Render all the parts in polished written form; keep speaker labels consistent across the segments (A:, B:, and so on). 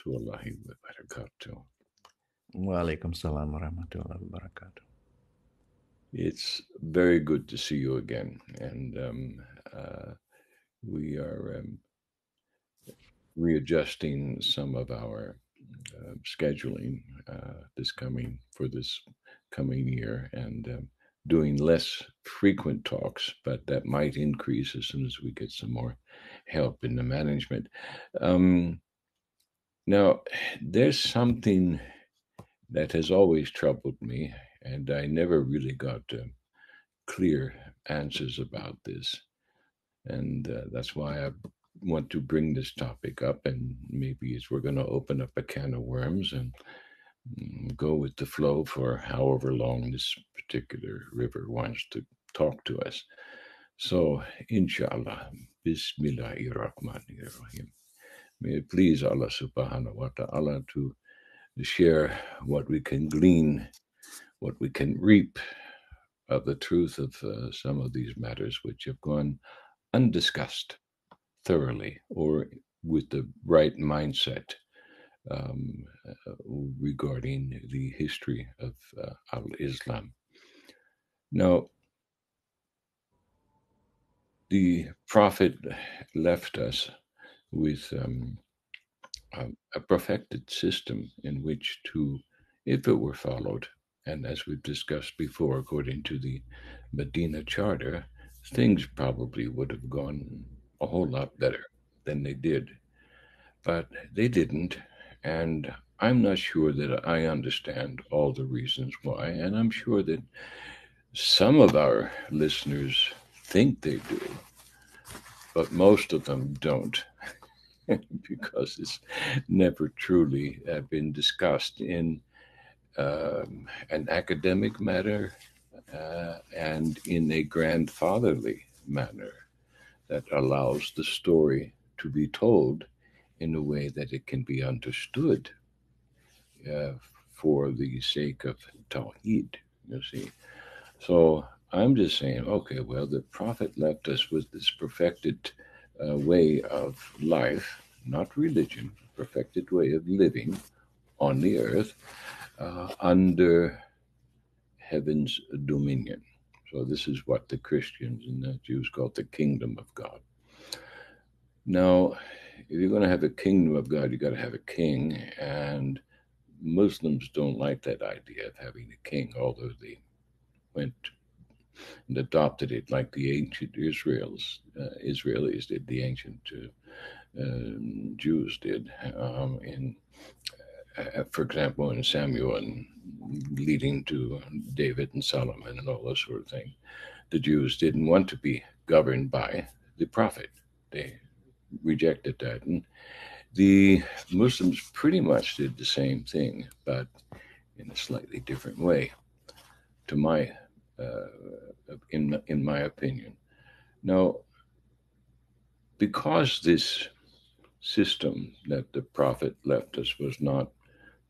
A: warahmatullahi wabarakatuh.
B: Waalaikumsalam warahmatullahi wabarakatuh.
A: It's very good to see you again, and we are readjusting some of our scheduling this coming year, and doing less frequent talks, but that might increase as soon as we get some more help in the management. Um, Now, there's something that has always troubled me, and I never really got clear answers about this. And that's why I want to bring this topic up. And maybe we're going to open up a can of worms and go with the flow for however long this particular river wants to talk to us. So, inshallah, Bismillahirrahmanirrahim. May it please Allah subhanahu wa ta'ala to share what we can glean, what we can reap of the truth of some of these matters which have gone undiscussed thoroughly or with the right mindset um, regarding the history of al-Islam. Now, the Prophet left us with a perfected system in which to, if it were followed, and as we've discussed before, according to the Medina Charter, things probably would have gone a whole lot better than they did. But they didn't, and I'm not sure that I understand all the reasons why, and I'm sure that some of our listeners think they do, but most of them don't. Because it's never truly been discussed in an academic manner and in a grandfatherly manner that allows the story to be told in a way that it can be understood uh, for the sake of Tawheed, you see. So I'm just saying, okay, well, the Prophet left us with this perfected way of life, not religion, perfected way of living on the earth under heaven's dominion. So this is what the Christians and the Jews call the kingdom of God. Now, if you're going to have a kingdom of God, you got to have a king, and Muslims don't like that idea of having a king, although they went and adopted it like the ancient Israelis did, the ancient Jews did. For example, in Samuel and leading to David and Solomon and all those sort of thing, the Jews didn't want to be governed by the prophet. They rejected that. And the Muslims pretty much did the same thing, but in a slightly different way, to my in my opinion. Now, because this system that the prophet left us was not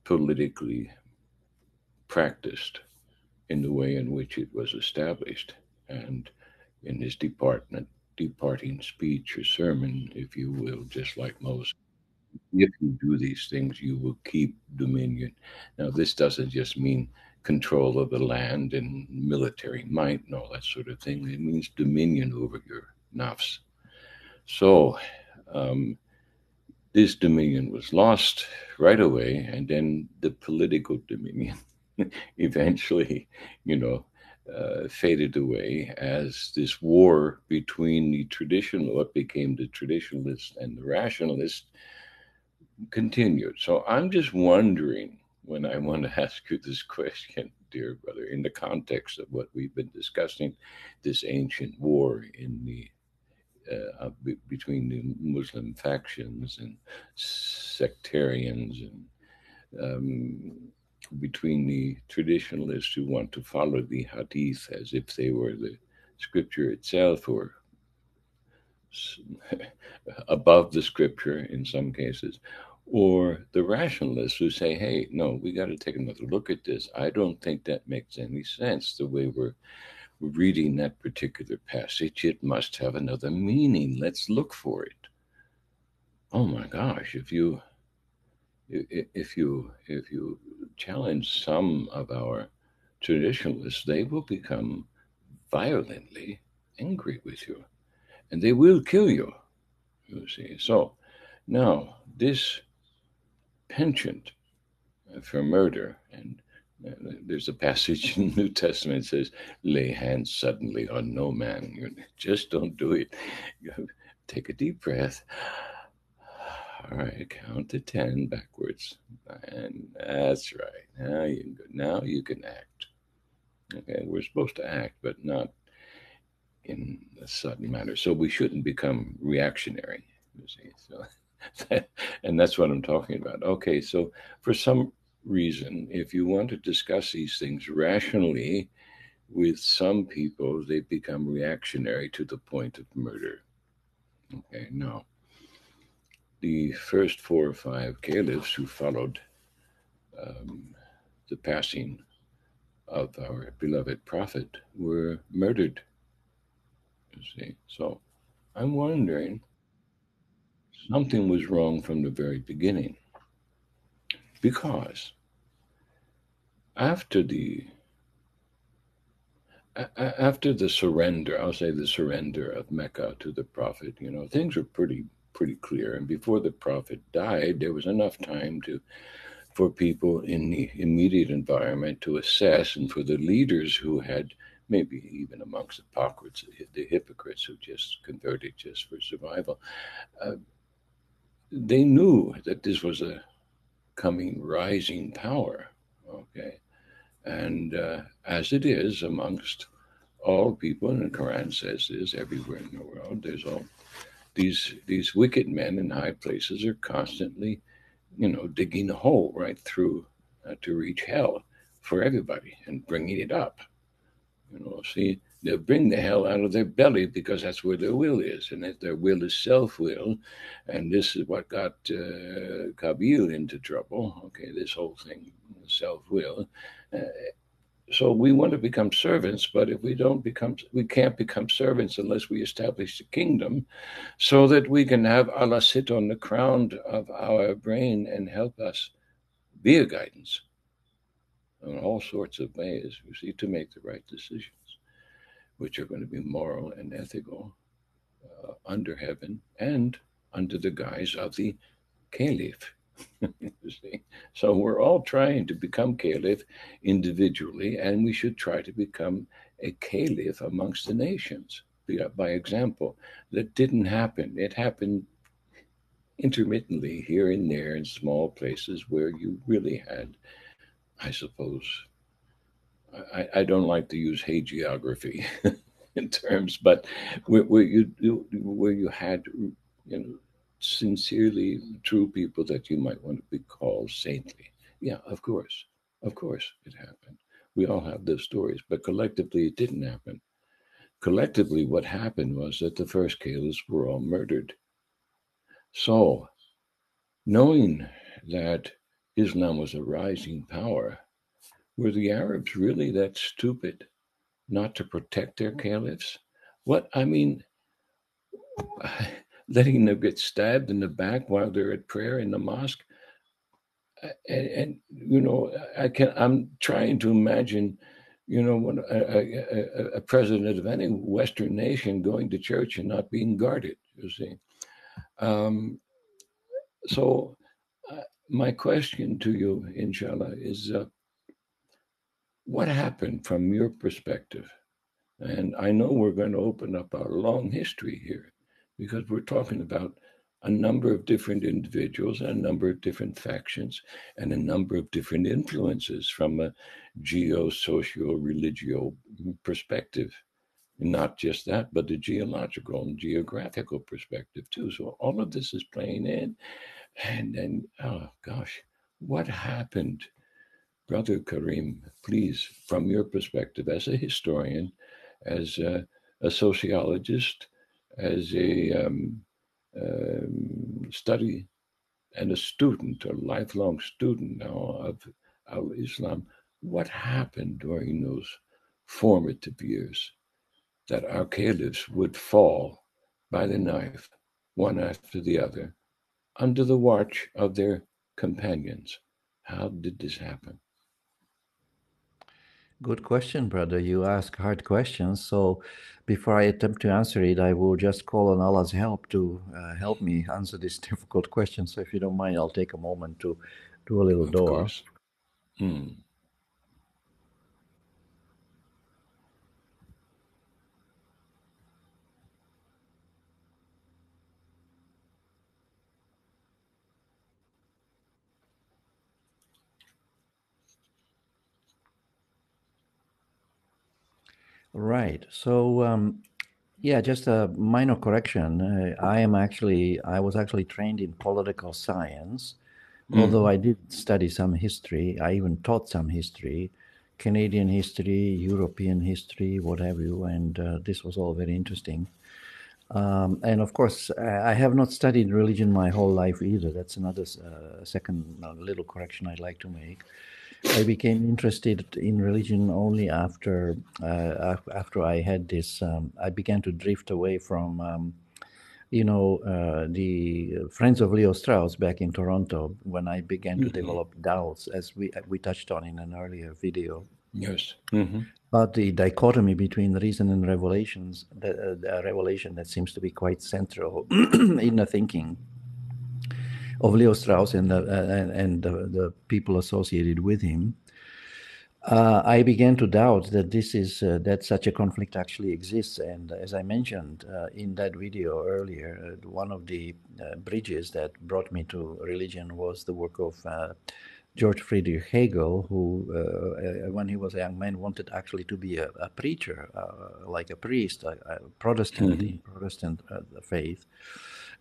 A: politically practiced in the way in which it was established, and in his departing speech or sermon, if you will, just like Moses, if you do these things, you will keep dominion. Now, this doesn't just mean control of the land and military might and all that sort of thing. It means dominion over your nafs. So, um, this dominion was lost right away, and then the political dominion eventually, you know, faded away as this war between the traditional, what became the traditionalist and the rationalist, continued. So I'm just wondering, when I want to ask you this question, dear brother, in the context of what we've been discussing, this ancient war in the between the Muslim factions and sectarians, and between the traditionalists who want to follow the hadith as if they were the scripture itself, or above the scripture in some cases, or the rationalists who say, hey, no, we got to take another look at this. I don't think that makes any sense the way we're reading that particular passage. It must have another meaning. Let's look for it. Oh my gosh, if you challenge some of our traditionalists, they will become violently angry with you, and they will kill you. You see. So now this penchant for murder, and there's a passage in the New Testament that says, "Lay hands suddenly on no man." Just don't do it. Take a deep breath. All right, count to 10 backwards, and that's right. Now you can go. Now you can act. Okay, we're supposed to act, but not in a sudden manner. So we shouldn't become reactionary. You see, so and that's what I'm talking about. Okay, so for some reason, if you want to discuss these things rationally with some people, they become reactionary to the point of murder. Okay, no. The first 4 or 5 caliphs who followed um, the passing of our beloved prophet were murdered. You see, so I'm wondering something was wrong from the very beginning because after the after the surrender, I'll say the surrender of Mecca to the prophet, things were pretty clear. And before the prophet died, there was enough time for people in the immediate environment to assess, and for the leaders who had maybe even amongst the hypocrites who just converted just for survival, uh, they knew that this was a coming rising power. Okay, and as it is amongst all people, and the Quran says this everywhere in the world. There's all these wicked men in high places are constantly, digging a hole right through to reach hell for everybody and bringing it up. See, they'll bring the hell out of their belly because that's where their will is, and if their will is self-will, and this is what got Kabil into trouble. Okay, this whole thing, self-will. Uh, so we want to become servants, but if we can't become servants unless we establish the kingdom, so that we can have Allah sit on the crown of our brain and help us be a guidance in all sorts of ways, you see, to make the right decisions, which are going to be moral and ethical under heaven and under the guise of the caliph. You see? So we're all trying to become caliph individually, and we should try to become a caliph amongst the nations by example. That didn't happen. It happened intermittently here and there in small places where you really had, I suppose, I don't like to use hagiography in terms, but where you had, sincerely true people that you might want to be called saintly. Yeah, of course, it happened. We all have those stories, but collectively, it didn't happen. Collectively, what happened was that the first caliphs were all murdered. So, knowing that Islam was a rising power, were the Arabs really that stupid not to protect their caliphs? What I mean, letting them get stabbed in the back while they're at prayer in the mosque, and I'm trying to imagine, when a president of any Western nation going to church and not being guarded. You see, um, so my question to you, inshallah, is what happened from your perspective? And I know we're going to open up our long history here because we're talking about a number of different individuals and a number of different factions and a number of different influences from a geo-socio-religio perspective. And not just that, but the geological and geographical perspective too. So all of this is playing in. And then, oh gosh, what happened? Brother Karim, please, from your perspective as a historian, as a sociologist, as a study and a student, a lifelong student now of al-Islam, what happened during those formative years that our caliphs would fall by the knife, one after the other, under the watch of their companions. How did this happen?
B: Good question, brother. You ask hard questions. So before I attempt to answer it, I will just call on Allah's help to help me answer this difficult question. So if you don't mind, I'll take a moment to do a little
A: Of
B: dua.
A: course. Hmm.
B: Right. So yeah, just a minor correction. I was actually trained in political science, although I did study some history. I even taught some history, Canadian history, European history, what have you, and this was all very interesting. And of course, I have not studied religion my whole life either. That's another second little correction I'd like to make. I became interested in religion only after I had this. I began to drift away from, the Friends of Leo Strauss back in Toronto when I began to develop doubts, as we touched on in an earlier video.
A: Yes.
B: But the dichotomy between reason and revelations, the revelation that seems to be quite central in the thinking of Leo Strauss and the people associated with him, I began to doubt that that such a conflict actually exists. And as I mentioned in that video earlier, one of the bridges that brought me to religion was the work of George Friedrich Hegel, who, when he was a young man, wanted actually to be a preacher, like a priest, a Protestant in Protestant faith.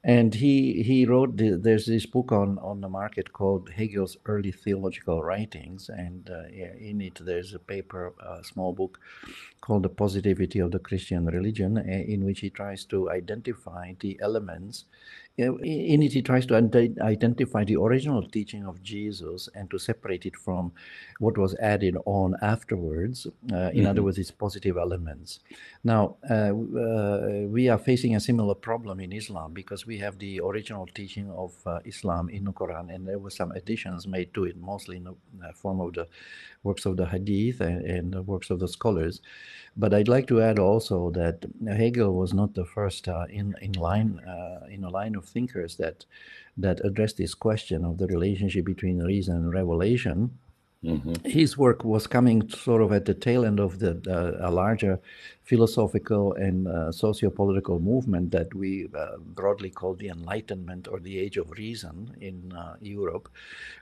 B: And he wrote, there's this book on the market called Hegel's Early Theological Writings. And in it, there's a paper, a small book called The Positivity of the Christian Religion, in which he tries to identify the elements. In it, he tries to identify the original teaching of Jesus and to separate it from what was added on afterwards. In other words, its positive elements. Now, we are facing a similar problem in Islam because we have the original teaching of Islam in the Quran, and there were some additions made to it, mostly in the form of the works of the Hadith and the works of the scholars. But I'd like to add also that Hegel was not the first in a line of thinkers that addressed this question of the relationship between reason and revelation. His work was coming sort of at the tail end of a larger philosophical and socio-political movement that we broadly call the Enlightenment or the Age of Reason in Europe,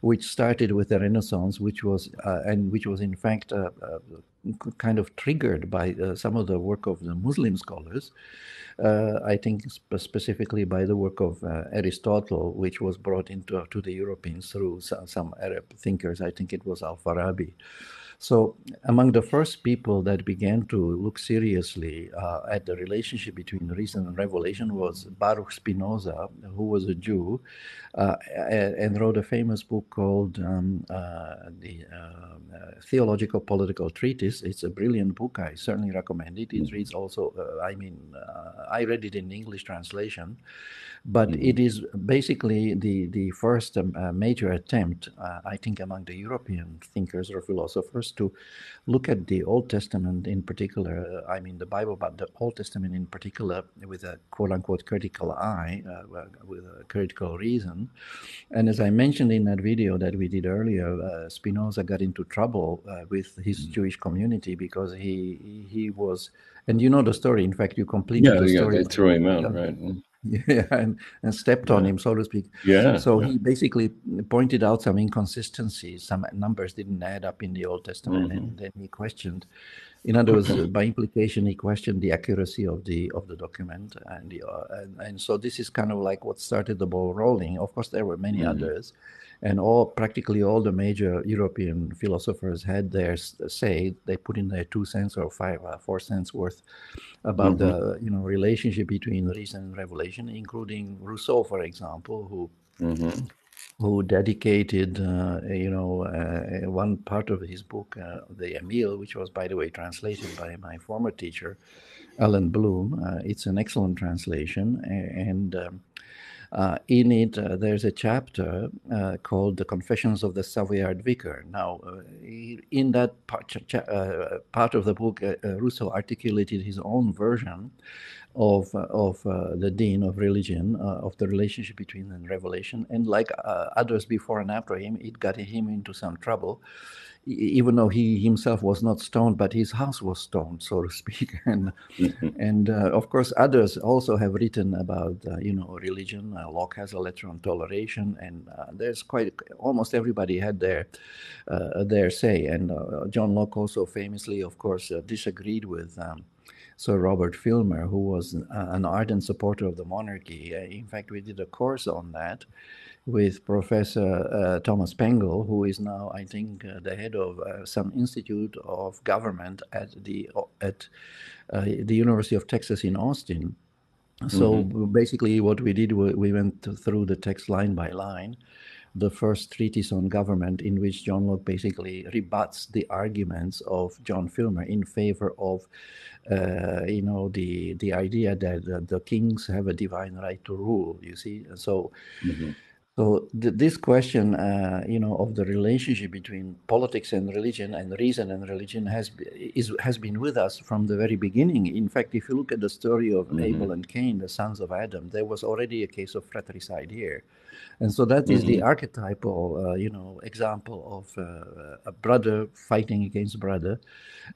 B: which started with the Renaissance, which was in fact kind of triggered by some of the work of the Muslim scholars. I think specifically by the work of Aristotle, which was brought to the Europeans through some Arab thinkers. I think it was Al-Farabi. So among the first people that began to look seriously at the relationship between reason and revelation was Baruch Spinoza, who was a Jew, and wrote a famous book called the Theological Political Treatise. It's a brilliant book. I certainly recommend it. It reads also, I read it in English translation, but it is basically the first major attempt, I think, among the European thinkers or philosophers to look at the Old Testament in particular, the Bible, but the Old Testament in particular, with a quote-unquote critical eye, with a critical reason. And as I mentioned in that video that we did earlier, Spinoza got into trouble with his Jewish community because he was, and you know the story. In fact, you completed the story.
A: They threw him out, right?
B: Yeah, and stepped on him, so to speak. So he basically pointed out some inconsistencies. Some numbers didn't add up in the Old Testament, and then he questioned. In other words, by implication, he questioned the accuracy of the document, and so this is kind of like what started the ball rolling. Of course, there were many others, and practically all the major European philosophers had their say. They put in their 2 cents or 4 cents worth about the relationship between reason and revelation, including Rousseau, for example, who dedicated one part of his book, the Emile, which was, by the way, translated by my former teacher, Alan Bloom. It's an excellent translation, and In it, there's a chapter called "The Confessions of the Savoyard Vicar." Now, in that part of the book, Rousseau articulated his own version of the Dean of religion, of the relationship between and revelation, and like others before and after him, it got him into some trouble. Even though he himself was not stoned, but his house was stoned, so to speak, and of course others also have written about religion. Locke has a letter on toleration, and there's quite almost everybody had their say. And John Locke also famously, of course, disagreed with Sir Robert Filmer, who was an ardent supporter of the monarchy. In fact, we did a course on that with Professor Thomas Pengel, who is now, I think, the head of some institute of government at the University of Texas in Austin. So basically what we did, we went through the text line by line, the first treatise on government, in which John Locke basically rebuts the arguments of John Filmer in favor of the idea that the kings have a divine right to rule, you see. So this question, of the relationship between politics and reason and religion has been with us from the very beginning. In fact, if you look at the story of Abel and Cain, the sons of Adam, there was already a case of fratricide here. And so that is the archetypal, example of a brother fighting against brother.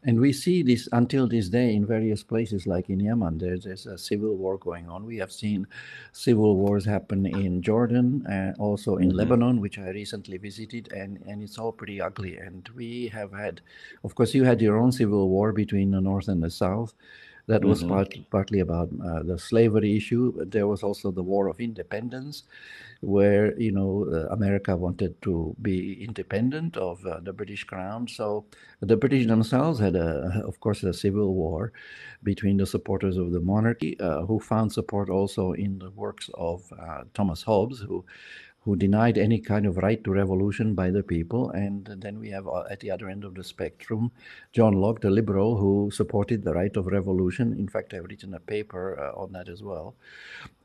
B: And we see this until this day in various places, like in Yemen. There's a civil war going on. We have seen civil wars happen in Jordan, also in Lebanon, which I recently visited, and it's all pretty ugly. And we have had, of course, you had your own civil war between the North and the South. That was partly about the slavery issue. There was also the War of Independence, where America wanted to be independent of the British Crown. So the British themselves had, of course, a civil war between the supporters of the monarchy, who found support also in the works of Thomas Hobbes, who denied any kind of right to revolution by the people. And then we have at the other end of the spectrum, John Locke, the liberal, who supported the right of revolution. In fact, I've written a paper on that as well.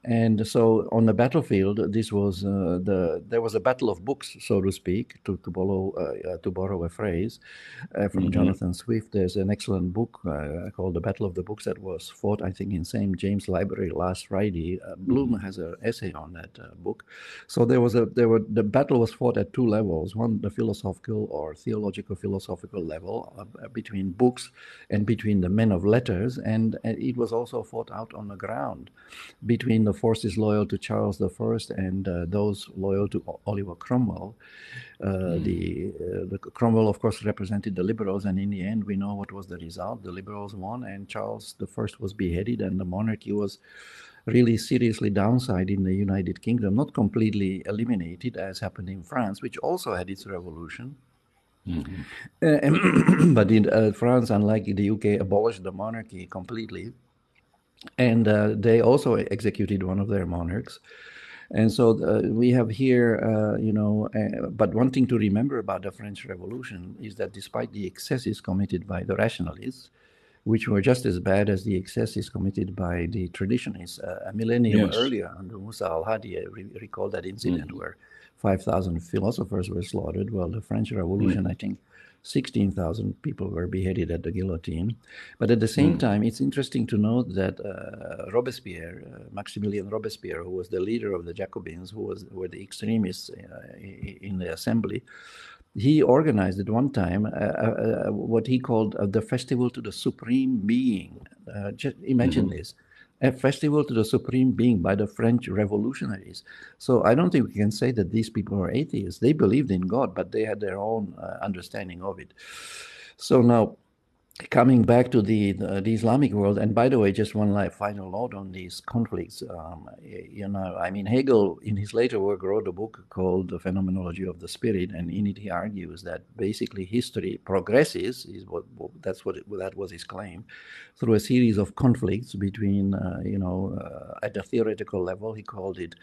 B: And so on the battlefield, this was there was a battle of books, so to speak, to borrow a phrase from Jonathan Swift. There's an excellent book called The Battle of the Books that was fought, I think, in St. James Library last Friday. Bloom has an essay on that book. So the battle was fought at two levels: one, the philosophical or theological philosophical level between books and between the men of letters, and it was also fought out on the ground between the forces loyal to Charles I and those loyal to Oliver Cromwell. The Cromwell, of course, represented the liberals, and in the end, we know what was the result. The liberals won, and Charles I was beheaded, and the monarchy was really seriously downside in the United Kingdom, not completely eliminated as happened in France, which also had its revolution. But in France, unlike the UK, abolished the monarchy completely. And they also executed one of their monarchs. And so we have here, but one thing to remember about the French Revolution is that despite the excesses committed by the rationalists, which were just as bad as the excesses committed by the traditionalists, a millennium earlier under Musa al-Hadi, I recall that incident where 5,000 philosophers were slaughtered. Well, the French Revolution, I think, 16,000 people were beheaded at the guillotine. But at the same time, it's interesting to note that Robespierre, Maximilien Robespierre, who was the leader of the Jacobins, were the extremists in the assembly, he organized at one time what he called the Festival to the Supreme Being. Just imagine this. A festival to the Supreme Being by the French revolutionaries. So I don't think we can say that these people were atheists. They believed in God, but they had their own understanding of it. So now, coming back to the Islamic world, and by the way, just one final note on these conflicts. Hegel, in his later work, wrote a book called The Phenomenology of the Spirit, and in it he argues that basically history progresses, that was his claim, through a series of conflicts between, at the theoretical level, he called it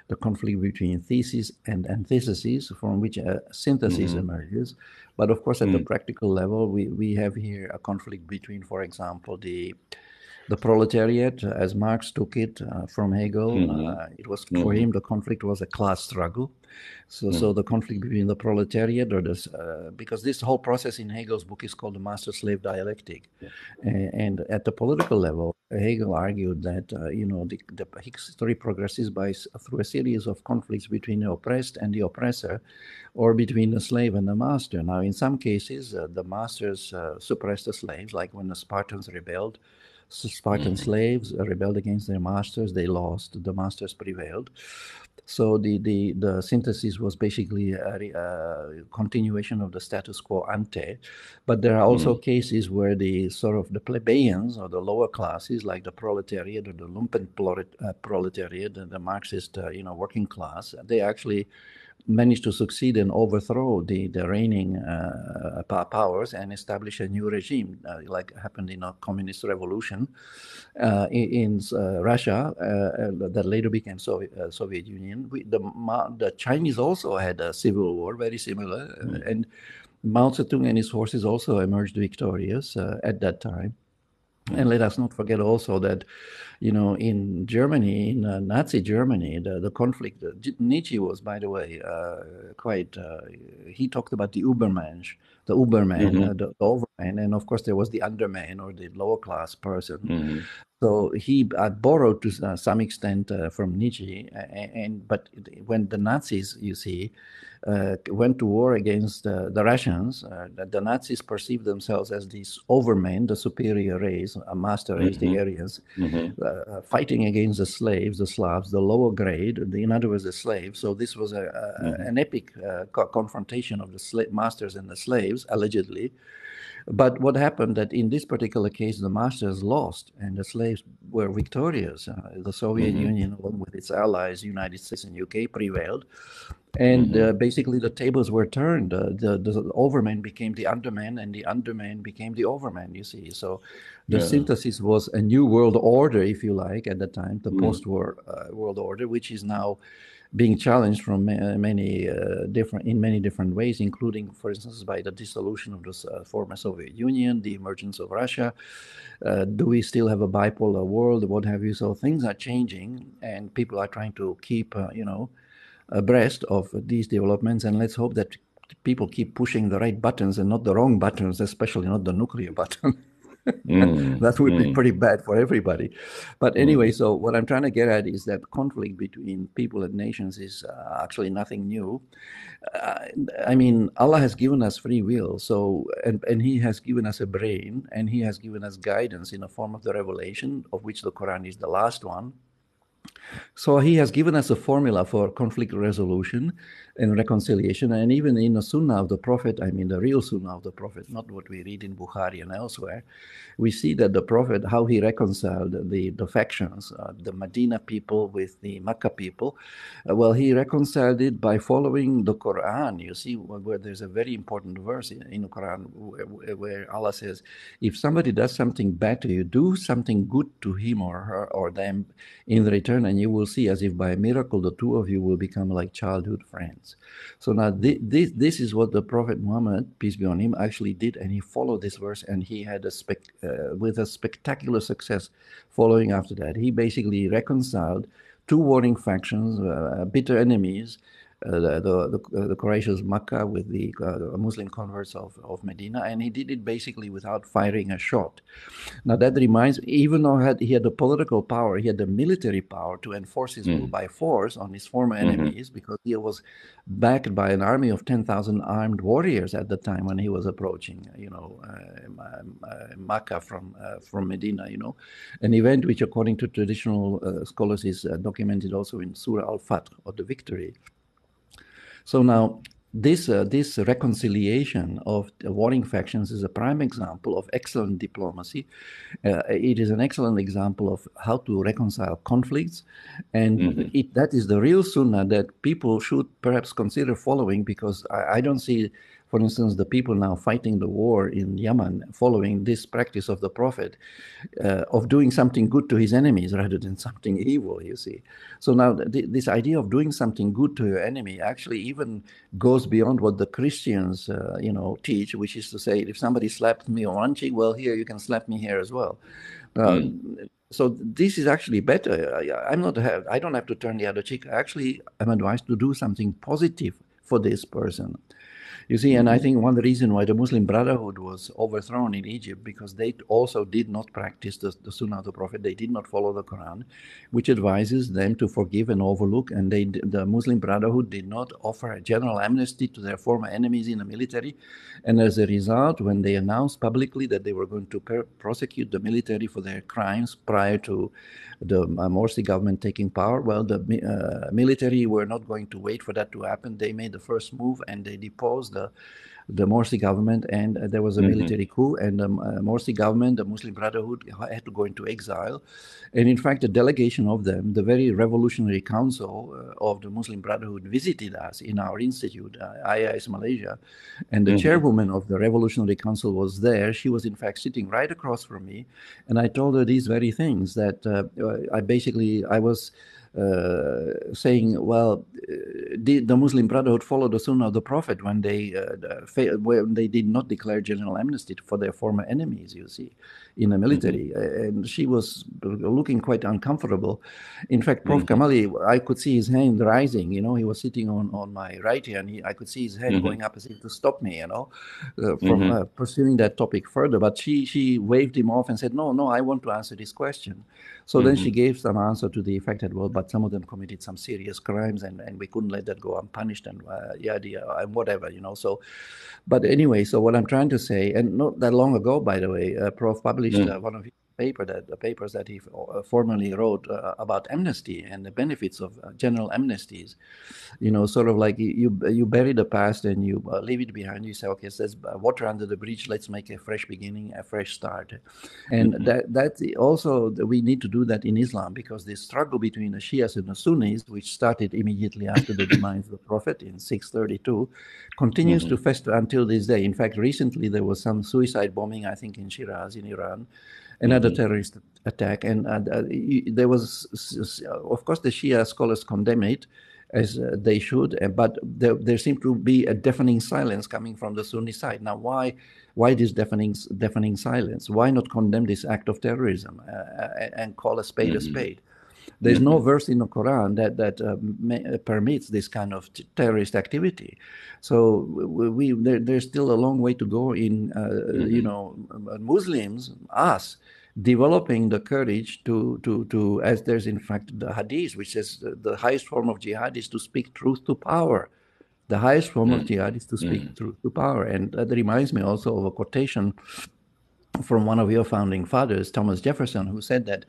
B: the conflict between thesis and antithesis, from which a synthesis emerges. But of course, at the practical level, we have here a conflict between, for example, the the proletariat, as Marx took it from Hegel. It was for him, the conflict was a class struggle. So the conflict between the proletariat, or this, because this whole process in Hegel's book is called the master-slave dialectic, and at the political level, Hegel argued that the history progresses through a series of conflicts between the oppressed and the oppressor, or between the slave and the master. Now, in some cases, the masters suppressed the slaves, like when the Spartans rebelled. Spartan slaves rebelled against their masters. They lost. The masters prevailed. So the synthesis was basically a continuation of the status quo ante. But there are also cases where the sort of the plebeians or the lower classes, like the proletariat or the lumpen proletariat and the Marxist working class, they actually managed to succeed and overthrow the reigning powers and establish a new regime, like happened in a communist revolution in Russia that later became Soviet Union. The Chinese also had a civil war, very similar, and Mao Zedong and his forces also emerged victorious at that time. And let us not forget also that, in Germany, in Nazi Germany, the conflict, Nietzsche was, by the way, he talked about the Übermensch, the Uberman, the overman, and of course there was the underman or the lower class person. So he borrowed to some extent from Nietzsche, but when the Nazis, you see, went to war against the Russians, the Nazis perceived themselves as these overmen, the superior race, a master race, the Aryans, fighting against the slaves, the Slavs, the lower grade, in other words, the slaves. So this was an epic confrontation of the masters and the slaves, allegedly. But what happened that in this particular case, the masters lost and the slaves were victorious. The Soviet Union, along with its allies, United States and UK, prevailed. And basically the tables were turned. The overman became the underman and the underman became the overman, you see. So the synthesis was a new world order, if you like, at the time, the post-war world order, which is now being challenged from many different ways, including, for instance, by the dissolution of the former Soviet Union, the emergence of Russia. Do we still have a bipolar world? What have you? So things are changing, and people are trying to keep, abreast of these developments. And let's hope that people keep pushing the right buttons and not the wrong buttons, especially not the nuclear button. That would be pretty bad for everybody. But anyway, so what I'm trying to get at is that conflict between people and nations is actually nothing new. I mean, Allah has given us free will, so and He has given us a brain, and He has given us guidance in the form of the revelation, of which the Quran is the last one. So He has given us a formula for conflict resolution and reconciliation. And even in the Sunnah of the Prophet, I mean the real Sunnah of the Prophet, not what we read in Bukhari and elsewhere, we see that the Prophet, how he reconciled the factions, the Medina people with the Mecca people. Well, he reconciled it by following the Quran. You see, where there's a very important verse in the Quran where Allah says, if somebody does something bad to you, do something good to him or her or them in return, and you will see as if by a miracle the two of you will become like childhood friends. So now this is what the Prophet Muhammad, peace be on him, actually did, and he followed this verse, and he had with a spectacular success following after that. He basically reconciled two warring factions, bitter enemies, the Quraysh's Makkah with the Muslim converts of Medina, and he did it basically without firing a shot. Now that reminds me, even though he had the political power, he had the military power to enforce his rule by force on his former enemies, because he was backed by an army of 10,000 armed warriors at the time when he was approaching, Makkah from Medina, an event which, according to traditional scholars, is documented also in Surah Al-Fath, or the victory. So now, this reconciliation of the warring factions is a prime example of excellent diplomacy. It is an excellent example of how to reconcile conflicts, and that is the real sunnah that people should perhaps consider following, because I don't see, for instance, the people now fighting the war in Yemen following this practice of the Prophet of doing something good to his enemies rather than something evil, you see. So now this idea of doing something good to your enemy actually even goes beyond what the Christians, teach, which is to say, if somebody slaps me on one cheek, well, here you can slap me here as well.
A: Mm.
B: So this is actually better. I don't have to turn the other cheek. Actually, I'm advised to do something positive for this person. You see, and I think one reason why the Muslim Brotherhood was overthrown in Egypt, because they also did not practice the Sunnah of the Prophet. They did not follow the Quran, which advises them to forgive and overlook. And the Muslim Brotherhood did not offer a general amnesty to their former enemies in the military. And as a result, when they announced publicly that they were going to prosecute the military for their crimes prior to the Morsi government taking power, well, the military were not going to wait for that to happen. They made the first move and they deposed the Morsi government, and there was a military coup, and the Morsi government, the Muslim Brotherhood, had to go into exile. And in fact, a delegation of them, the very revolutionary council of the Muslim Brotherhood, visited us in our institute, IIS Malaysia, and the chairwoman of the revolutionary council was there. She was in fact sitting right across from me, and I told her these very things, that I was saying, well, did the Muslim Brotherhood follow the Sunnah of the Prophet when they did not declare general amnesty for their former enemies, you see, in the military? And she was looking quite uncomfortable. In fact, Prof. Kamali, I could see his hand rising, he was sitting on my right here, and I could see his hand going up as if to stop me, from pursuing that topic further. But she waved him off and said, no, I want to answer this question. So then she gave some answer to the effect that, well, but some of them committed some serious crimes, and we couldn't let that go unpunished, and and whatever, So, but anyway, so what I'm trying to say, and not that long ago, by the way, Prof published one of his papers that he formerly wrote about amnesty and the benefits of general amnesties. Sort of like you bury the past and you leave it behind. You say, okay, so there's water under the bridge. Let's make a fresh beginning, a fresh start. And that also, we need to do that in Islam, because the struggle between the Shias and the Sunnis, which started immediately after the demise of the Prophet in 632, continues to fester until this day. In fact, recently there was some suicide bombing, I think, in Shiraz, in Iran, another terrorist attack. And there was, of course, the Shia scholars condemn it, as they should, but there seemed to be a deafening silence coming from the Sunni side. Now, why this deafening silence? Why not condemn this act of terrorism and call a spade a spade? There's no verse in the Quran that permits this kind of terrorist activity. So there's still a long way to go in, Muslims, us, developing the courage to, as there's in fact the hadith, which says the highest form of jihad is to speak truth to power. The highest form of jihad is to speak truth to power. And that reminds me also of a quotation from one of your founding fathers, Thomas Jefferson, who said that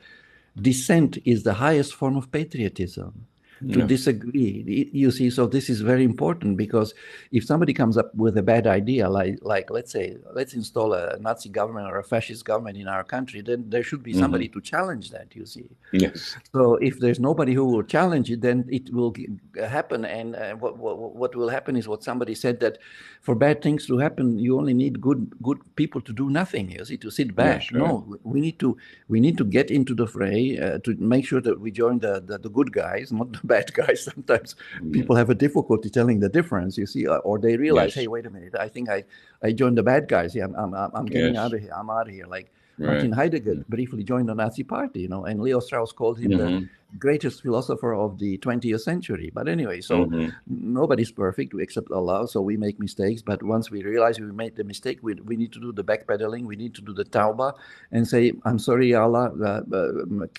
B: dissent is the highest form of patriotism. To disagree, you see. So this is very important, because if somebody comes up with a bad idea, like let's say, let's install a Nazi government or a fascist government in our country, then there should be somebody to challenge that, you see.
A: Yes.
B: So if there's nobody who will challenge it, then it will happen. And what will happen is what somebody said, that for bad things to happen, you only need good people to do nothing, you see, to sit back.
A: Yes, right.
B: No, we need to get into the fray, to make sure that we join the good guys, not the bad guys. Sometimes people have a difficulty telling the difference, you see, or they realize, hey, wait a minute, I think I joined the bad guys. Yeah, I'm getting out of here. I'm out of here. Like Martin Heidegger briefly joined the Nazi party, and Leo Strauss called him the greatest philosopher of the 20th century. But anyway, so nobody's perfect except Allah, so we make mistakes. But once we realize we made the mistake, we need to do the backpedaling. We need to do the tawbah and say, I'm sorry, Allah,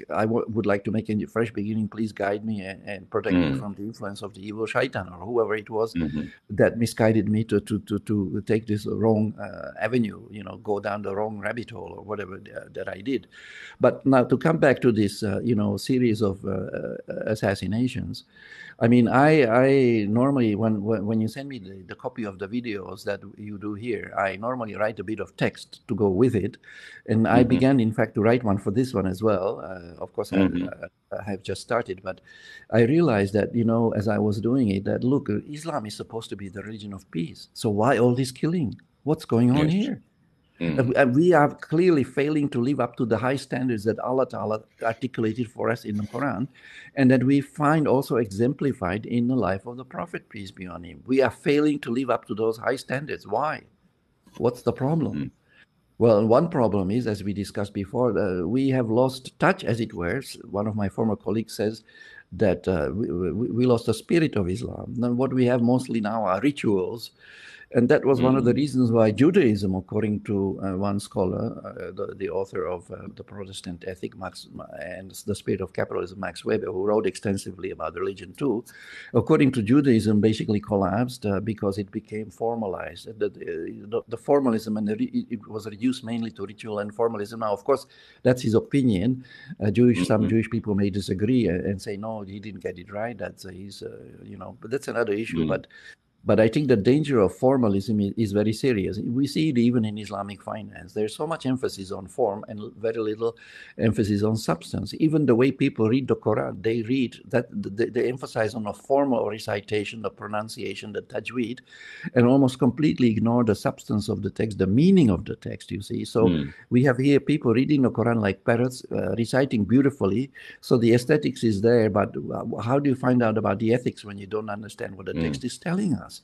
B: I would like to make a fresh beginning. Please guide me and protect me from the influence of the evil shaitan or whoever it was that misguided me to take this wrong avenue, go down the wrong rabbit hole or whatever that I did. But now to come back to this, series of assassinations. I mean, I normally, when you send me the copy of the videos that you do here, I normally write a bit of text to go with it. And I began, in fact, to write one for this one as well. Of course, I have just started, but I realized that, as I was doing it, that, look, Islam is supposed to be the religion of peace. So why all this killing? What's going on here? We are clearly failing to live up to the high standards that Allah Ta'ala articulated for us in the Quran, and that we find also exemplified in the life of the Prophet, peace be on him. We are failing to live up to those high standards. Why? What's the problem? Well, one problem is, as we discussed before, we have lost touch, as it were. One of my former colleagues says that we lost the spirit of Islam. Now, what we have mostly now are rituals. And that was one of the reasons why Judaism, according to one scholar, the author of The Protestant Ethic, Max, and The Spirit of Capitalism, Max Weber, who wrote extensively about religion too, according to Judaism, basically collapsed because it became formalized. The formalism, and it was reduced mainly to ritual and formalism. Now, of course, that's his opinion. Some Jewish people may disagree and say, no, he didn't get it right. That's but that's another issue. But I think the danger of formalism is very serious. We see it even in Islamic finance. There's so much emphasis on form and very little emphasis on substance. Even the way people read the Quran, they read that they emphasize on a formal recitation, the pronunciation, the tajweed, and almost completely ignore the substance of the text, the meaning of the text, you see. So we have here people reading the Quran like parrots, reciting beautifully. So the aesthetics is there, but how do you find out about the ethics when you don't understand what the text is telling us?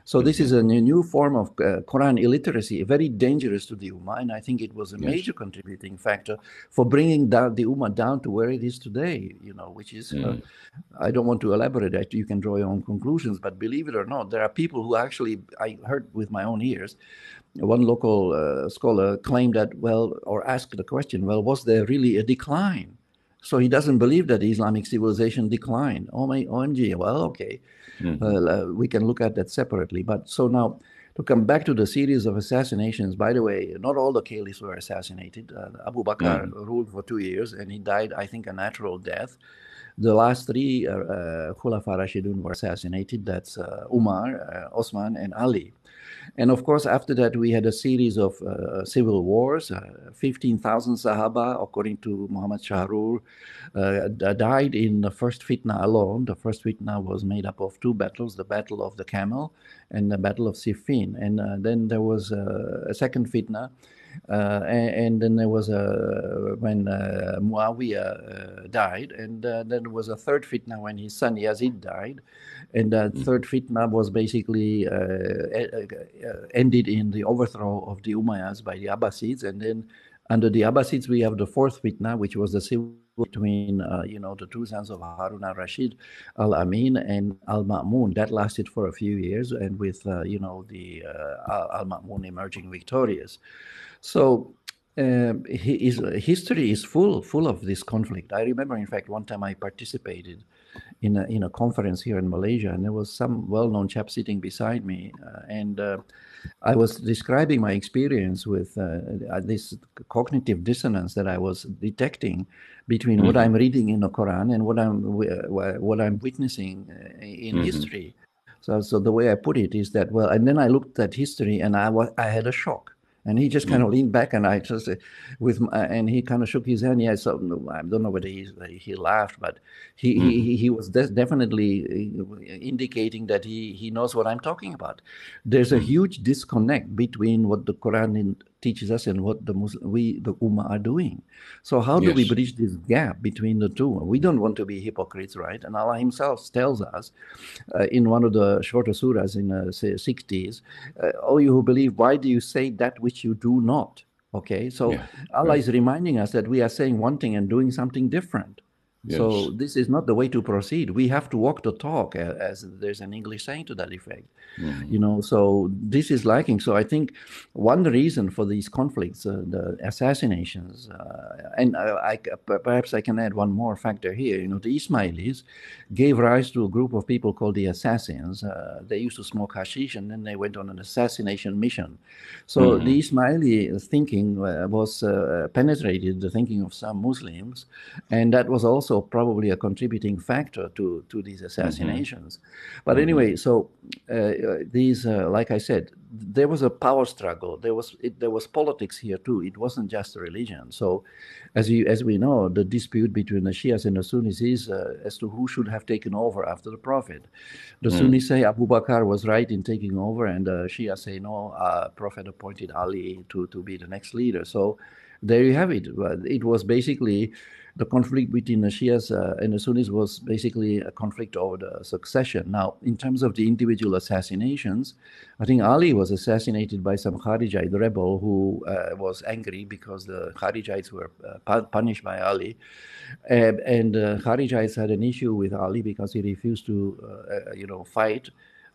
B: So this is a new form of Quran illiteracy, very dangerous to the Ummah, and I think it was a major contributing factor for bringing down the Ummah down to where it is today, which is, I don't want to elaborate that, you can draw your own conclusions, but believe it or not, there are people who actually, I heard with my own ears, one local scholar claimed that, or asked the question, was there really a decline? So he doesn't believe that Islamic civilization declined. OMG, well, okay. We can look at that separately. But so now, to come back to the series of assassinations, by the way, not all the caliphs were assassinated. Abu Bakar ruled for 2 years, and he died, I think, a natural death. The last three Khulafa Rashidun were assassinated. That's Umar, Osman, and Ali. And of course, after that, we had a series of civil wars. 15,000 Sahaba, according to Muhammad Shahrur, died in the First Fitna alone. The First Fitna was made up of two battles, the Battle of the Camel and the Battle of Siffin. And then there was a Second Fitna. And then there was when Muawiyah died, and then there was a Third Fitna when his son Yazid died, and that Third Fitna was basically ended in the overthrow of the Umayyads by the Abbasids, and then under the Abbasids we have the Fourth Fitna, which was the civil between the two sons of Harun al-Rashid, al-Amin and al-Ma'mun. That lasted for a few years, and with the al-Ma'mun emerging victorious. So history is full of this conflict. I remember, in fact, one time I participated in a conference here in Malaysia, and there was some well-known chap sitting beside me, and I was describing my experience with this cognitive dissonance that I was detecting between what I'm reading in the Quran and what I'm witnessing in history. So the way I put it is that, and then I looked at history and I had a shock. And he just kind of leaned back, and I just and he kind of shook his hand. Yeah, so I don't know whether he laughed, but he was definitely indicating that he knows what I'm talking about. There's a huge disconnect between what the Quran teaches us and what the Ummah are doing. So how do we bridge this gap between the two? We don't want to be hypocrites, right? And Allah Himself tells us in one of the shorter surahs in the 60s, "O you who believe, why do you say that which you do not?" Okay, so Allah is reminding us that we are saying one thing and doing something different. So this is not the way to proceed. We have to walk the talk, as there's an English saying to that effect. So this is lacking. So I think one reason for these conflicts, the assassinations, and perhaps I can add one more factor here. The Ismailis gave rise to a group of people called the assassins. They used to smoke hashish, and then they went on an assassination mission. So the Ismaili thinking was penetrated the thinking of some Muslims, and that was also probably a contributing factor to these assassinations. But anyway, so these, like I said, there was a power struggle. There was politics here too. It wasn't just a religion. So, as we know, the dispute between the Shias and the Sunnis is as to who should have taken over after the Prophet. The Sunnis say Abu Bakar was right in taking over, and the Shias say no, Prophet appointed Ali to be the next leader. So there you have it. It was basically the conflict between the Shias and the Sunnis was basically a conflict over the succession. Now, in terms of the individual assassinations, I think Ali was assassinated by some Kharijite rebel who was angry because the Kharijites were punished by Ali. And Kharijites had an issue with Ali because he refused to, fight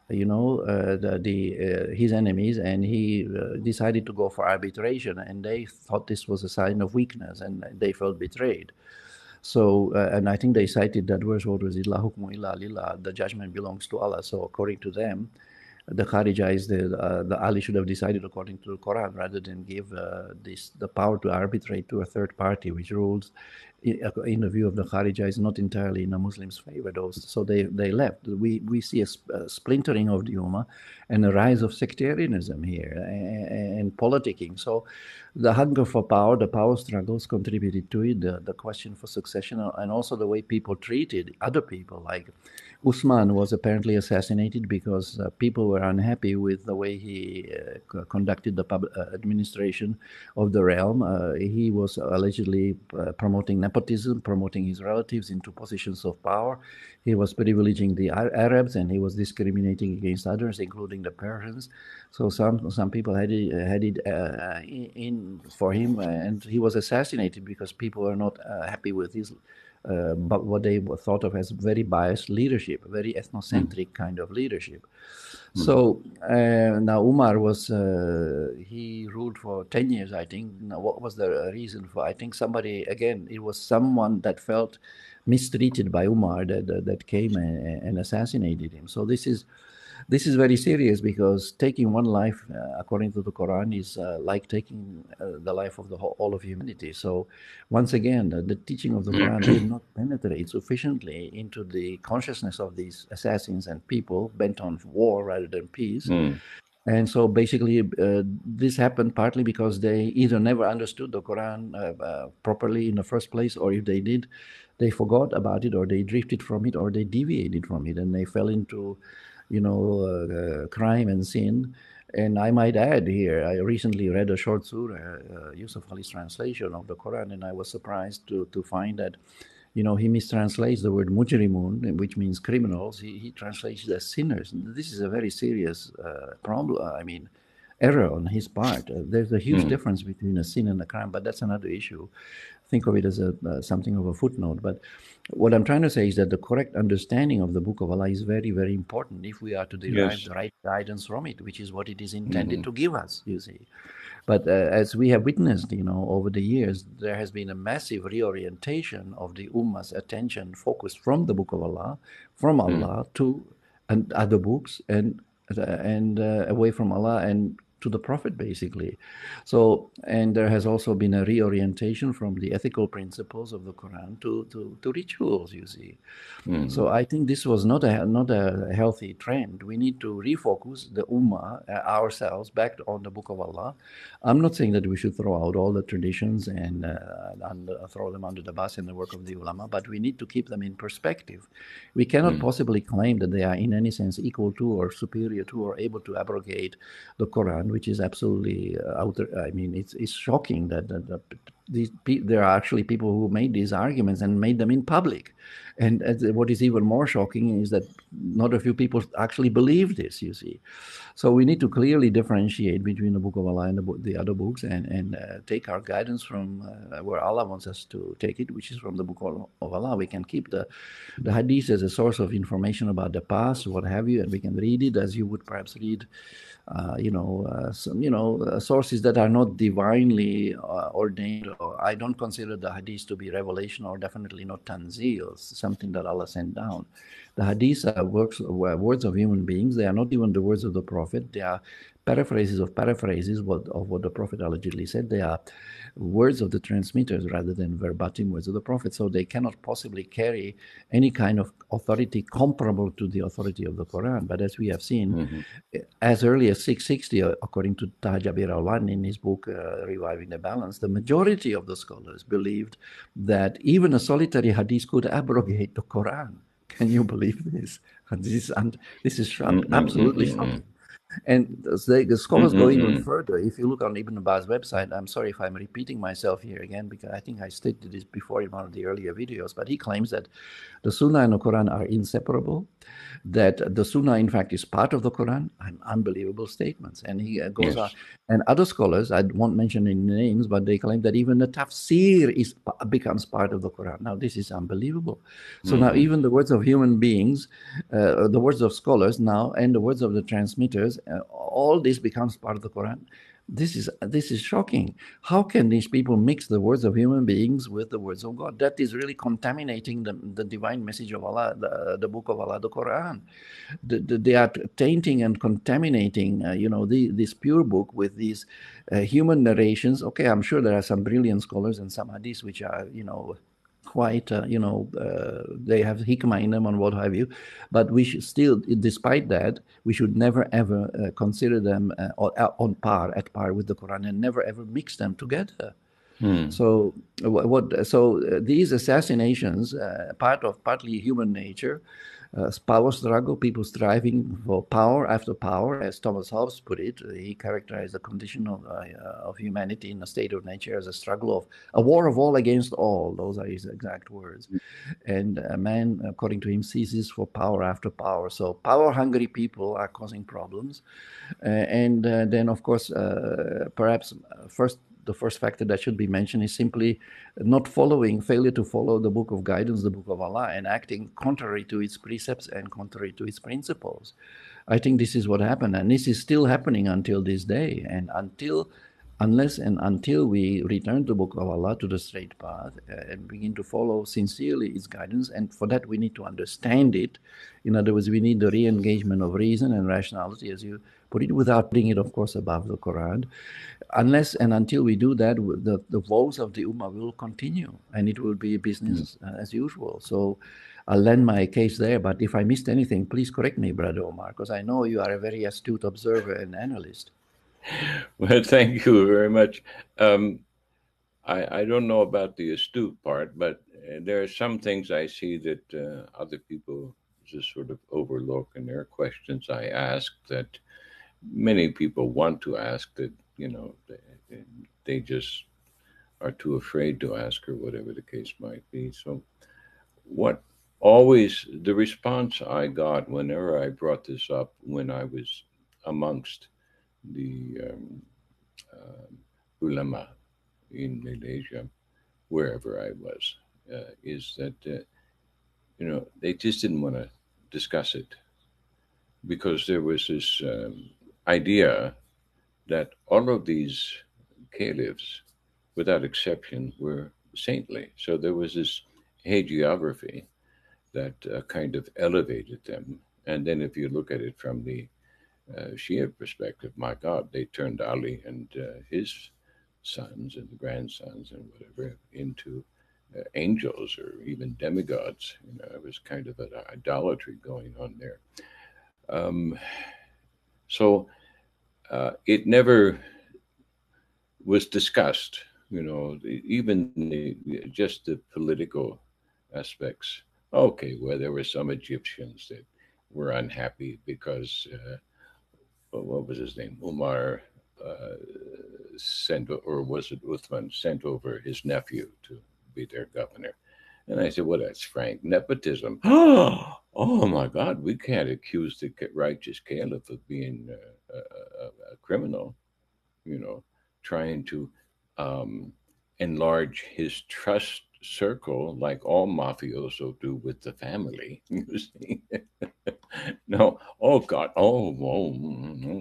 B: his enemies, and he decided to go for arbitration, and they thought this was a sign of weakness, and they felt betrayed. So, and I think they cited that verse, what was it, La hukmu illa lillah, the judgment belongs to Allah. So according to them, the Kharijites, the Ali should have decided according to the Quran rather than give the power to arbitrate to a third party, which rules, in the view of the Kharijites, not entirely in a Muslim's favor. So they left. We see a splintering of the Ummah and a rise of sectarianism here and politicking. So the hunger for power, the power struggles contributed to it, the question for succession, and also the way people treated other people. Like Usman was apparently assassinated because people were unhappy with the way he conducted the administration of the realm. He was allegedly promoting nepotism, promoting his relatives into positions of power. He was privileging the Arabs, and he was discriminating against others, including the Persians. So some people had it in for him, and he was assassinated because people were not happy with his but what they thought of as very biased leadership, very ethnocentric kind of leadership. So now Umar was, he ruled for 10 years, I think. Now, what was the reason for? I think somebody, again, it was someone that felt mistreated by Umar that came and assassinated him. So this is very serious, because taking one life, according to the Quran, is like taking the life of all of humanity. So once again, the teaching of the Quran did not penetrate sufficiently into the consciousness of these assassins and people bent on war rather than peace. And so basically, this happened partly because they either never understood the Quran properly in the first place, or if they did, they forgot about it, or they drifted from it, or they deviated from it, and they fell into crime and sin. And I might add here, I recently read a short surah, Yusuf Ali's translation of the Quran, and I was surprised to find that, he mistranslates the word mujrimun, which means criminals. He translates it as sinners. This is a very serious problem. Error on his part. There's a huge difference between a sin and a crime, but that's another issue. Think of it as something of a footnote. But what I'm trying to say is that the correct understanding of the Book of Allah is very, very important if we are to derive the right guidance from it, which is what it is intended to give us, you see. But as we have witnessed, over the years, there has been a massive reorientation of the Ummah's attention focused from the Book of Allah, from Allah to other books, and away from Allah and to the Prophet, basically. So, and there has also been a reorientation from the ethical principles of the Quran to rituals, you see. So I think this was not a healthy trend. We need to refocus the Ummah, ourselves, back on the Book of Allah. I'm not saying that we should throw out all the traditions and throw them under the bus in the work of the ulama, but we need to keep them in perspective. We cannot possibly claim that they are in any sense equal to or superior to or able to abrogate the Quran, which is absolutely it's shocking that there are actually people who made these arguments and made them in public. And what is even more shocking is that not a few people actually believe this, you see. So we need to clearly differentiate between the Book of Allah and the other books, and take our guidance from where Allah wants us to take it, which is from the Book of Allah. We can keep the Hadith as a source of information about the past, what have you, and we can read it as you would perhaps read sources that are not divinely ordained. I don't consider the Hadith to be revelation, or definitely not tanzil, something that Allah sent down. The Hadiths are words of human beings. They are not even the words of the Prophet. They are paraphrases of paraphrases of what the Prophet allegedly said. They are words of the transmitters rather than verbatim words of the Prophet. So they cannot possibly carry any kind of authority comparable to the authority of the Quran. But as we have seen, as early as 660, according to Tahajabir Awlan in his book Reviving the Balance, the majority of the scholars believed that even a solitary hadith could abrogate the Quran. Can you believe this? This is absolutely shocking. And the scholars go even further. If you look on Ibn Abbas' website, I'm sorry if I'm repeating myself here again, because I think I stated this before in one of the earlier videos, but he claims that the Sunnah and the Quran are inseparable, that the Sunnah, in fact, is part of the Quran, and unbelievable statements. And he goes on. And other scholars, I won't mention any names, but they claim that even the tafsir becomes part of the Quran. Now, this is unbelievable. So now even the words of human beings, the words of scholars now, and the words of the transmitters, all this becomes part of the Quran. This is shocking. How can these people mix the words of human beings with the words of God? That is really contaminating the divine message of Allah, the book of Allah, the Quran. They are tainting and contaminating, this pure book with these human narrations. Okay, I'm sure there are some brilliant scholars and some hadiths which are, quite, they have hikmah in them and what have you. But we should still, despite that, we should never ever consider them at par with the Quran, and never ever mix them together. So these assassinations, partly human nature, power struggle, people striving for power after power, as Thomas Hobbes put it. He characterized the condition of humanity in a state of nature as a struggle of a war of all against all. Those are his exact words. And man, according to him, seizes for power after power. So power-hungry people are causing problems. And then, of course, perhaps the first factor that should be mentioned is simply failure to follow the book of guidance, the book of Allah, and acting contrary to its precepts and contrary to its principles. I think this is what happened, and this is still happening until this day. And unless and until we return to the book of Allah, to the straight path, and begin to follow sincerely its guidance, and for that we need to understand it. In other words, we need the re-engagement of reason and rationality, as you put it, without putting it, of course, above the Quran. Unless and until we do that, the woes of the Ummah will continue, and it will be business as usual. So I'll lend my case there, but if I missed anything, please correct me, Brother Omar, because I know you are a very astute observer and analyst.
A: Well, thank you very much. I don't know about the astute part, but there are some things I see that other people just sort of overlook in their questions I ask that many people want to ask that, they just are too afraid to ask, or whatever the case might be. So the response I got whenever I brought this up when I was amongst the ulama in Malaysia, wherever I was, is that they just didn't want to discuss it, because there was this idea that all of these caliphs, without exception, were saintly. So there was this hagiography that kind of elevated them. And then if you look at it from the Shia perspective, my God, they turned Ali and his sons and grandsons and whatever into angels or even demigods. It was kind of an idolatry going on there. So it never was discussed, even just the political aspects. Okay, well, there were some Egyptians that were unhappy because, what was his name? Umar or was it Uthman, sent over his nephew to be their governor. And I said, well, that's frank nepotism. Oh my God, we can't accuse the righteous caliph of being a criminal, trying to enlarge his trust circle like all mafioso do with the family. You see? No, oh God,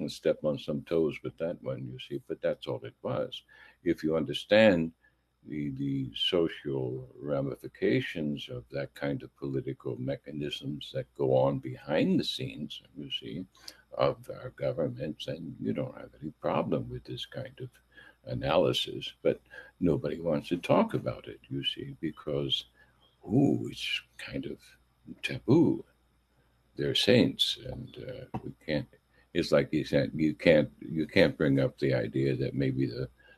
A: step on some toes with that one, you see, but that's all it was. If you understand the social ramifications of that kind of political mechanisms that go on behind the scenes, you see, of our governments, and you don't have any problem with this kind of analysis, but nobody wants to talk about it, you see, because it's kind of taboo. They're saints, and we can't. It's like you said, you can't bring up the idea that maybe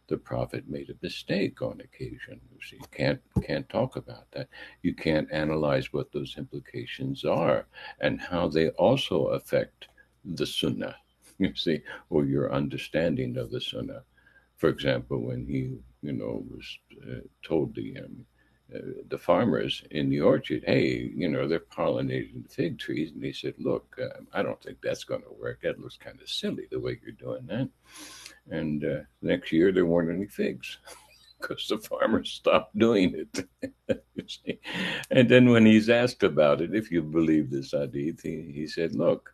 A: the prophet made a mistake on occasion. You see, can't talk about that. You can't analyze what those implications are and how they also affect the Sunnah. you see, or your understanding of the Sunnah. For example, when he, was told the farmers in the orchard, hey, they're pollinating the fig trees, and he said, look, I don't think that's going to work. That looks kind of silly the way you're doing that. And next year there weren't any figs because the farmers stopped doing it. You see? And then when he's asked about it, if you believe this hadith, he said, look,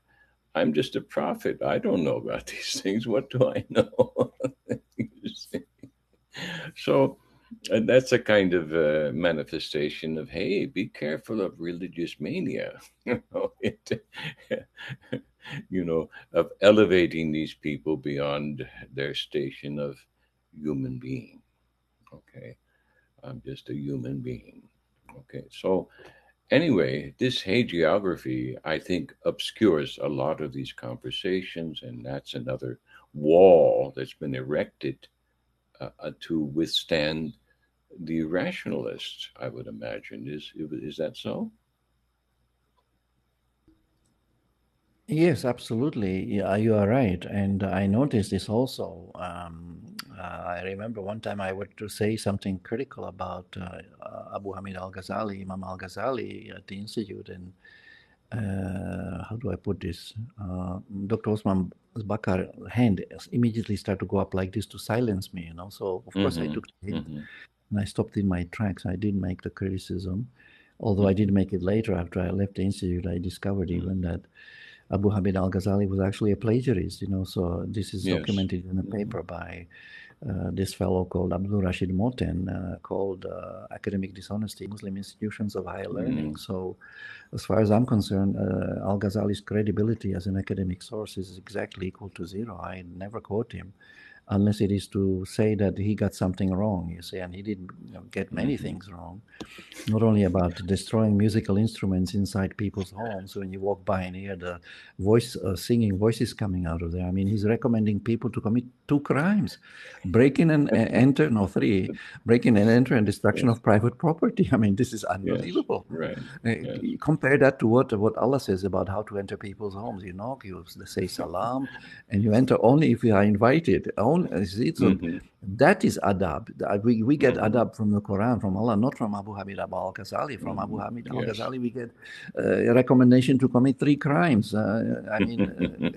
A: I'm just a prophet. I don't know about these things. What do I know? You see? So that's a kind of manifestation of, hey, be careful of religious mania. Of elevating these people beyond their station of human being. Okay, I'm just a human being. Okay, so anyway, this hagiography, I think, obscures a lot of these conversations, and that's another wall that's been erected to withstand the rationalists, I would imagine. Is that so?
B: Yes, absolutely. Yeah, you are right. And I noticed this also. I remember one time I were to say something critical about Abu Hamid al-Ghazali, Imam al-Ghazali at the Institute. And how do I put this? Dr. Osman Bakar hand immediately started to go up like this to silence me, So, of course, I took the hint and I stopped in my tracks. I didn't make the criticism. Although I did make it later after I left the Institute, I discovered even that Abu Hamid al-Ghazali was actually a plagiarist, so this is documented in a paper by this fellow called al-Rashid called Academic Dishonesty, Muslim Institutions of Higher Learning. So as far as I'm concerned, al-Ghazali's credibility as an academic source is exactly equal to zero. I never quote him unless it is to say that he got something wrong, you see, and he did get many things wrong. Not only about destroying musical instruments inside people's homes when you walk by and hear the singing voices coming out of there. I mean, he's recommending people to commit 2 crimes: break in and enter, no, 3, break in and enter and destruction of private property. I mean, this is unbelievable.
A: Right.
B: You compare that to what Allah says about how to enter people's homes. You knock, you say salam, and you enter only if you are invited. So that is adab. We get adab from the Quran, from Allah, not from Abu Hamid al-Ghazali. From Abu Hamid al-Ghazali, we get a recommendation to commit 3 crimes. I mean,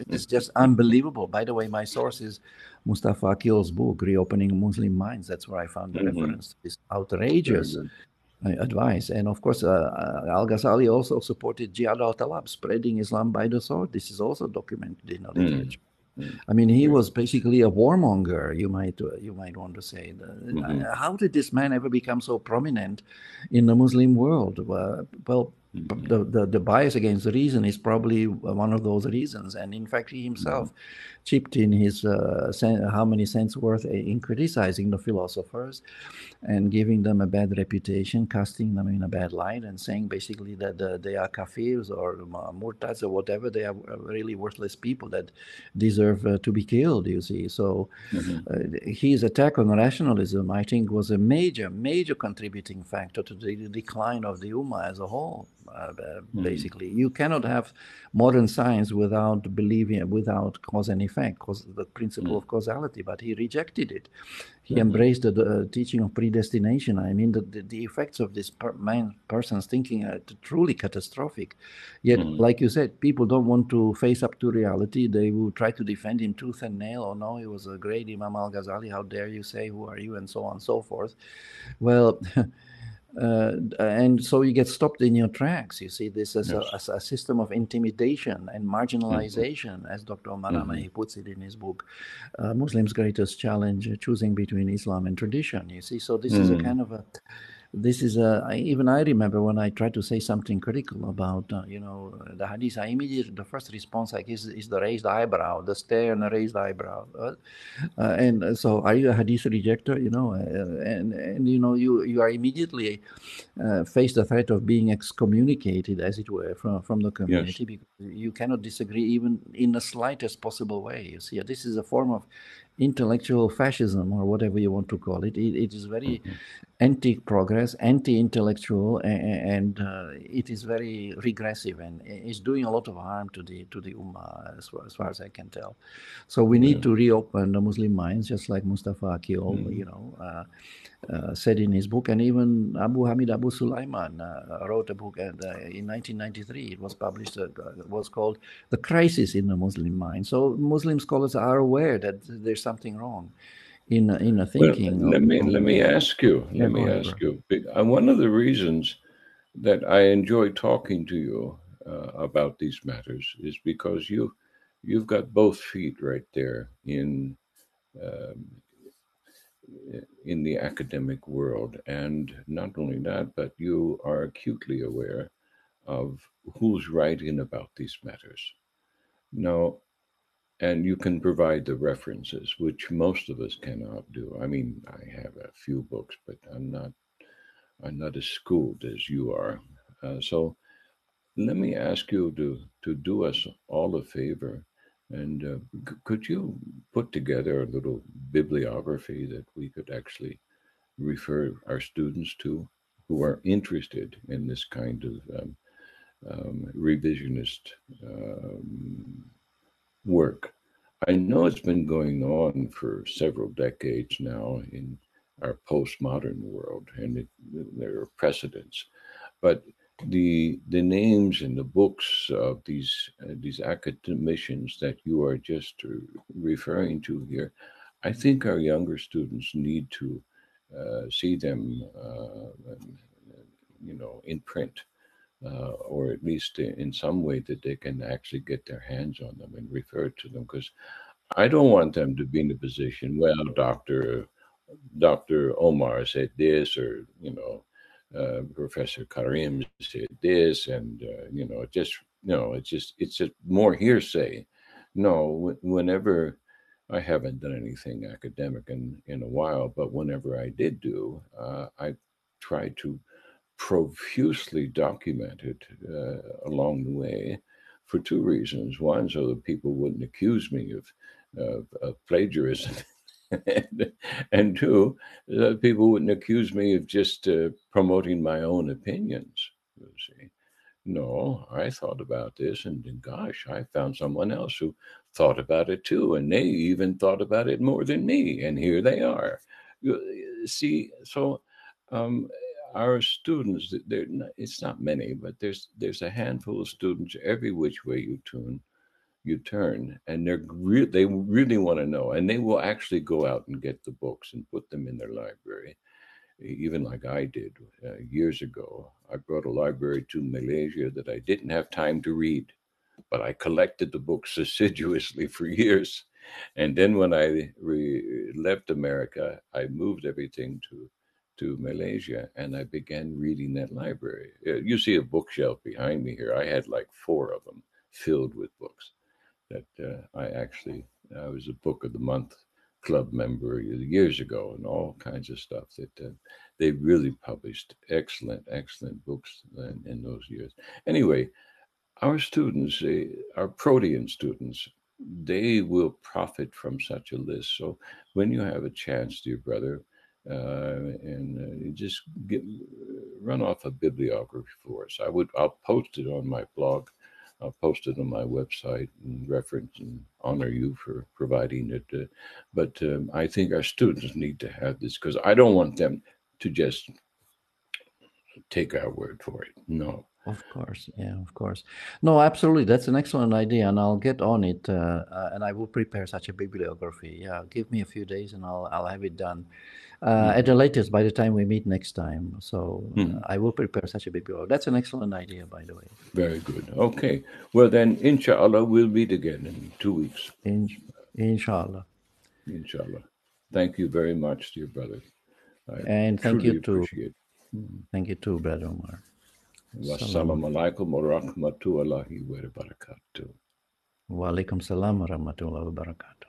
B: it's just unbelievable. By the way, my source is Mustafa Akil's book, Reopening Muslim Minds. That's where I found the reference to this outrageous advice. And of course, al-Ghazali also supported jihad al-talab, spreading Islam by the sword. This is also documented in the literature. I mean, he was basically a warmonger, you might want to say. How did this man ever become so prominent in the Muslim world? Well, the bias against reason is probably one of those reasons. And in fact, he himself chipped in his how many cents worth in criticizing the philosophers and giving them a bad reputation, casting them in a bad light, and saying basically that they are kafirs or murtads or whatever. They are really worthless people that deserve to be killed, you see. So his attack on rationalism, I think, was a major contributing factor to the decline of the Ummah as a whole. Basically, you cannot have modern science without cause and effect, the principle of causality, but he rejected it. He embraced the teaching of predestination. I mean, the effects of this person's thinking are truly catastrophic. Yet, like you said, people don't want to face up to reality. They will try to defend him tooth and nail. Oh no, he was a great Imam al-Ghazali. How dare you say, who are you, and so on and so forth. Well, and so you get stopped in your tracks. You see this as a system of intimidation and marginalization, as Dr. Omar he puts it in his book, Muslims' Greatest Challenge, Choosing Between Islam and Tradition. You see, so this is a kind of even I remember when I tried to say something critical about, the hadith, the first response I guess is the raised eyebrow, the stare and the raised eyebrow. And so are you a hadith rejector? You are immediately face the threat of being excommunicated, as it were, from the community, because you cannot disagree even in the slightest possible way. You see, this is a form of intellectual fascism, or whatever you want to call it. It is very anti-progress, anti-intellectual, and it is very regressive, and it's doing a lot of harm to the Ummah, as far as I can tell. So we need to reopen the Muslim minds, just like Mustafa Akil, said in his book, and even Abu Hamid Abu Sulaiman wrote a book in 1993. It was published. It was called "The Crisis in the Muslim Mind." So Muslim scholars are aware that there's something wrong in a thinking.
A: Well, let me ask you.
B: Yeah,
A: Let me
B: go ahead,
A: ask
B: bro.
A: you. One of the reasons that I enjoy talking to you about these matters is because you've got both feet right there um, in the academic world, and not only that, but you are acutely aware of who's writing about these matters. Now, and you can provide the references, which most of us cannot do. I mean, I have a few books, but I'm not as schooled as you are. So let me ask you to do us all a favor, and could you put together a little bibliography that we could actually refer our students to who are interested in this kind of revisionist work. I know it's been going on for several decades now in our postmodern world, and there are precedents. But the names and the books of these academicians that you are just referring to here, I think our younger students need to see them, in print, or at least in some way that they can actually get their hands on them and refer to them. Because I don't want them to be in a position, well, Dr. Omar said this, or Professor Karim said this, and it's just more hearsay. No, whenever I haven't done anything academic in a while, but whenever I did do, I tried to profusely documented along the way for two reasons. One, so that people wouldn't accuse me of plagiarism, and two, that people wouldn't accuse me of just promoting my own opinions. You see. No, I thought about this, and then, gosh, I found someone else who thought about it too, and they even thought about it more than me, and here they are. See, so um, our students, it's not many, but there's a handful of students every which way you turn, and they really want to know, and they will actually go out and get the books and put them in their library, even like I did years ago. I brought a library to Malaysia that I didn't have time to read, but I collected the books assiduously for years. And then when I left America, I moved everything to Malaysia, and I began reading that library. You see a bookshelf behind me here. I had like four of them filled with books that I was a Book of the Month club member years ago, and all kinds of stuff that they really published excellent books in those years. Anyway, our students, our Protean students, they will profit from such a list. So when you have a chance, dear brother, and just run off a bibliography for us. I'll post it on my blog. I'll post it on my website and reference and honor you for providing it. But I think our students need to have this, because I don't want them to just take our word for it. No.
B: Of course, yeah, of course. No, absolutely. That's an excellent idea, and I'll get on it, and I will prepare such a bibliography. Yeah, give me a few days, and I'll have it done at the latest by the time we meet next time. So I will prepare such a bibliography. That's an excellent idea, by the way.
A: Very good. Okay. Well, then, inshallah, we'll meet again in 2 weeks.
B: Inshallah.
A: Inshallah. Thank you very much, dear brother.
B: And thank
A: truly
B: you too.
A: appreciate it.
B: Thank you too, Brother Omar.
A: Wassalamu alaikum wa rahmatullahi wa barakatuh.
B: Wa alaikum salam wa rahmatullahi wa barakatuh.